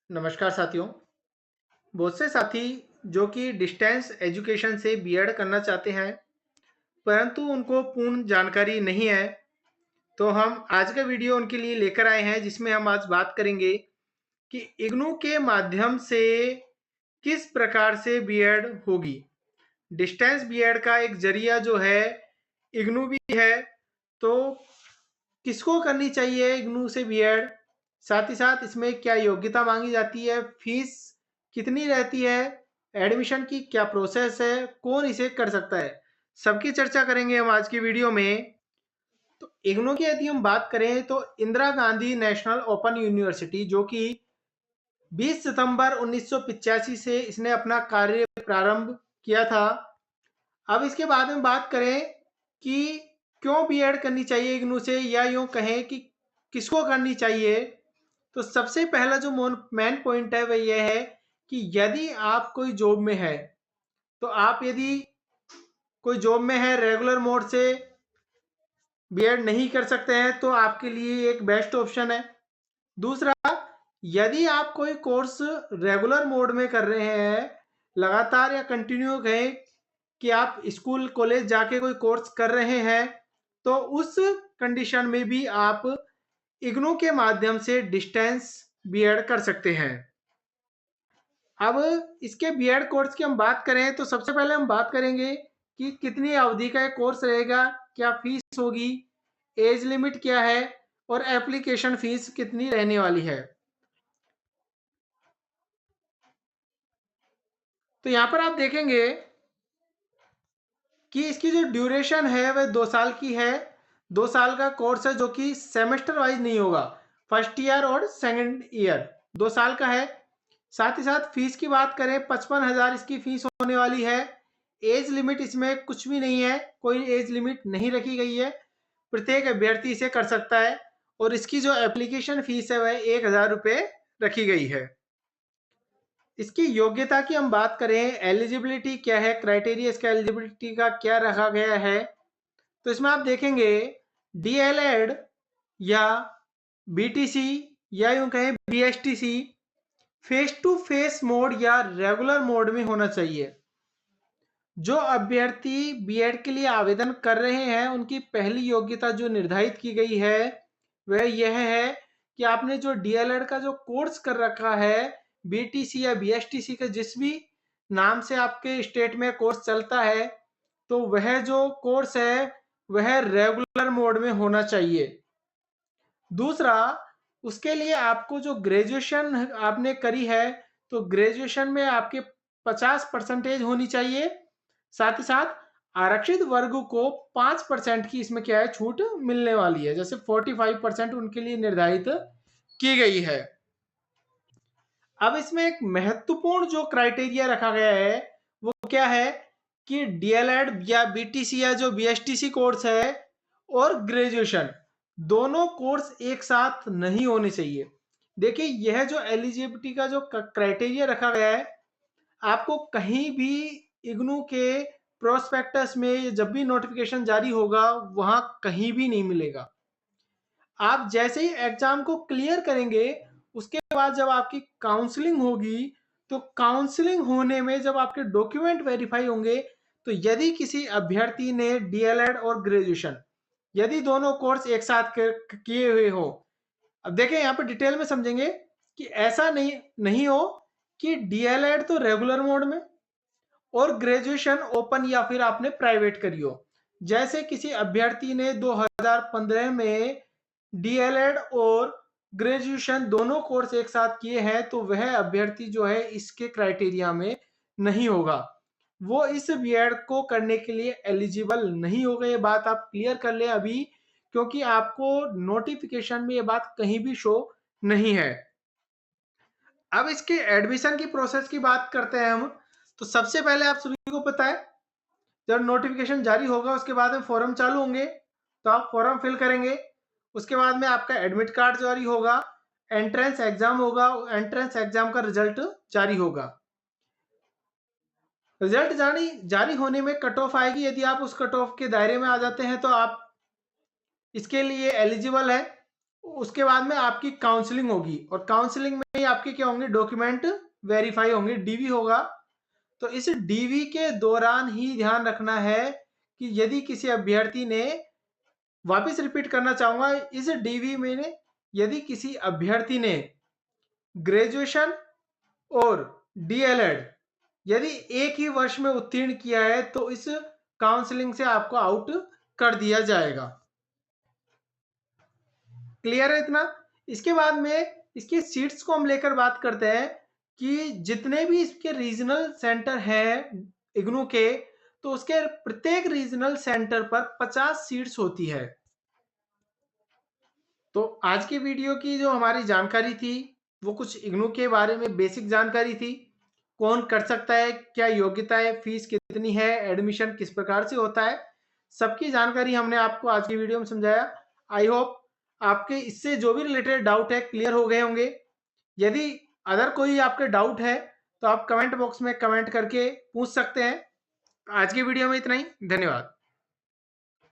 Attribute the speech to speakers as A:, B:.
A: नमस्कार साथियों। बहुत से साथी जो कि डिस्टेंस एजुकेशन से बीएड करना चाहते हैं, परंतु उनको पूर्ण जानकारी नहीं है। तो हम आज का वीडियो उनके लिए लेकर आए हैं, जिसमें हम आज बात करेंगे कि इग्नू के माध्यम से किस प्रकार से बीएड होगी। डिस्टेंस बीएड का एक जरिया जो है इग्नू भी है, तो किसको करनी चाहिए इग्नू से बीएड, साथ ही साथ इसमें क्या योग्यता मांगी जाती है, फीस कितनी रहती है, एडमिशन की क्या प्रोसेस है, कौन इसे कर सकता है, सबकी चर्चा करेंगे हम आज की वीडियो में। तो इग्नू की यदि हम बात करें तो Indira Gandhi national open university, जो कि 20 सितंबर 1985 से इसने अपना कार्य प्रारंभ किया था। अब इसके बाद में बात करें कि क्यों बीएड करनी चाहिए इग्नू से, या यूं कहें कि किसको करनी चाहिए। तो सबसे पहला जो मेन पॉइंट है वह यह है कि यदि आप कोई जॉब में है, तो आप यदि कोई जॉब में है रेगुलर मोड से बीएड नहीं कर सकते हैं, तो आपके लिए एक बेस्ट ऑप्शन है। दूसरा, यदि आप कोई कोर्स रेगुलर मोड में कर रहे हैं, लगातार या कंटिन्यू कहें कि आप स्कूल कॉलेज जाके कोई कोर्स कर रहे हैं, तो उस कंडीशन में भी आप इग्नू के माध्यम से डिस्टेंस बीएड कर सकते हैं। अब इसके बीएड कोर्स की हम बात करें तो सबसे पहले हम बात करेंगे कि कितनी अवधि का कोर्स रहेगा, क्या फीस होगी, एज लिमिट क्या है और एप्लीकेशन फीस कितनी रहने वाली है। तो यहाँ पर आप देखेंगे कि इसकी जो ड्यूरेशन है वह 2 साल की है। 2 साल का कोर्स है जो कि सेमेस्टर वाइज नहीं होगा, फर्स्ट ईयर और सेकंड ईयर 2 साल का है। साथ ही साथ फीस की बात करें, 55,000 इसकी फीस होने वाली है। एज लिमिट इसमें कुछ भी नहीं है, कोई एज लिमिट नहीं रखी गई है, प्रत्येक अभ्यर्थी इसे कर सकता है। और इसकी जो एप्लीकेशन फीस है वह 1,000 रुपये रखी गई है। इसकी योग्यता की हम बात करें, एलिजिबिलिटी क्या है, क्राइटेरिया इसका एलिजिबिलिटी का क्या रखा गया है, तो इसमें आप देखेंगे डीएलएड या बीटीसी या यूं कहें BSTC face to face mode या रेगुलर मोड में होना चाहिए। जो अभ्यर्थी बीएड के लिए आवेदन कर रहे हैं, उनकी पहली योग्यता जो निर्धारित की गई है वह यह है कि आपने जो डीएलएड का जो कोर्स कर रखा है, बीटीसी या बीएसटीसी का जिस भी नाम से आपके स्टेट में कोर्स चलता है, तो वह जो कोर्स है वह रेगुलर मोड में होना चाहिए। दूसरा, उसके लिए आपको जो ग्रेजुएशन आपने करी है, तो ग्रेजुएशन में आपके 50% होनी चाहिए। साथ ही साथ आरक्षित वर्ग को 5% की इसमें क्या है छूट मिलने वाली है, जैसे 45% उनके लिए निर्धारित की गई है। अब इसमें एक महत्वपूर्ण जो क्राइटेरिया रखा गया है वो क्या है कि डीएलएड या बीटीसी या जो बीएसटीसी कोर्स है और ग्रेजुएशन दोनों कोर्स एक साथ नहीं होने चाहिए। देखिए, यह जो एलिजिबिलिटी का जो क्राइटेरिया रखा गया है, आपको कहीं भी इग्नू के प्रोस्पेक्टस में जब भी नोटिफिकेशन जारी होगा वहां कहीं भी नहीं मिलेगा। आप जैसे ही एग्जाम को क्लियर करेंगे, उसके बाद जब आपकी काउंसलिंग होगी, तो काउंसलिंग होने में जब आपके डॉक्यूमेंट वेरीफाई होंगे, तो यदि किसी अभ्यर्थी ने डीएलएड और ग्रेजुएशन यदि दोनों कोर्स एक साथ किए हुए हो, अब देखें यहाँ पे डिटेल में समझेंगे कि ऐसा नहीं नहीं हो कि डीएलएड तो रेगुलर मोड में और ग्रेजुएशन ओपन या फिर आपने प्राइवेट करी हो। जैसे किसी अभ्यर्थी ने 2015 में डीएलएड और ग्रेजुएशन दोनों कोर्स एक साथ किए हैं, तो वह अभ्यर्थी जो है इसके क्राइटेरिया में नहीं होगा, वो इस बीएड को करने के लिए एलिजिबल नहीं होगा। ये बात आप क्लियर कर लें अभी, क्योंकि आपको नोटिफिकेशन में ये बात कहीं भी शो नहीं है। अब इसके एडमिशन की प्रोसेस की बात करते हैं हम। तो सबसे पहले आप सभी को पता है, जब नोटिफिकेशन जारी होगा उसके बाद में फॉर्म चालू होंगे, तो आप फॉर्म फिल करेंगे। उसके बाद में आपका एडमिट कार्ड जारी होगा, एंट्रेंस एग्जाम होगा, एंट्रेंस एग्जाम का रिजल्ट जारी होगा। रिजल्ट जारी होने में कट ऑफ आएगी। यदि आप उस कट ऑफ के दायरे में आ जाते हैं तो आप इसके लिए एलिजिबल है। उसके बाद में आपकी काउंसलिंग होगी और काउंसलिंग में ही आपके क्या होंगे, डॉक्यूमेंट वेरीफाई होंगे, डीवी होगा। तो इस डीवी के दौरान ही ध्यान रखना है कि यदि किसी अभ्यर्थी ने, वापस रिपीट करना चाहूंगा, इस डीवी में यदि किसी अभ्यर्थी ने ग्रेजुएशन और डीएलएड यदि एक ही वर्ष में उत्तीर्ण किया है तो इस काउंसलिंग से आपको आउट कर दिया जाएगा। क्लियर है इतना? इसके बाद में इसकी सीट्स को हम लेकर बात करते हैं कि जितने भी इसके रीजनल सेंटर हैं इग्नू के, तो उसके प्रत्येक रीजनल सेंटर पर 50 सीट्स होती है। तो आज की वीडियो की जो हमारी जानकारी थी वो कुछ इग्नू के बारे में बेसिक जानकारी थी। कौन कर सकता है, क्या योग्यता है, फीस कितनी है, एडमिशन किस प्रकार से होता है, सबकी जानकारी हमने आपको आज की वीडियो में समझाया। आई होप आपके इससे जो भी रिलेटेड डाउट है क्लियर हो गए होंगे। यदि अदर कोई आपके डाउट है तो आप कमेंट बॉक्स में कमेंट करके पूछ सकते हैं। आज की वीडियो में इतना ही, धन्यवाद।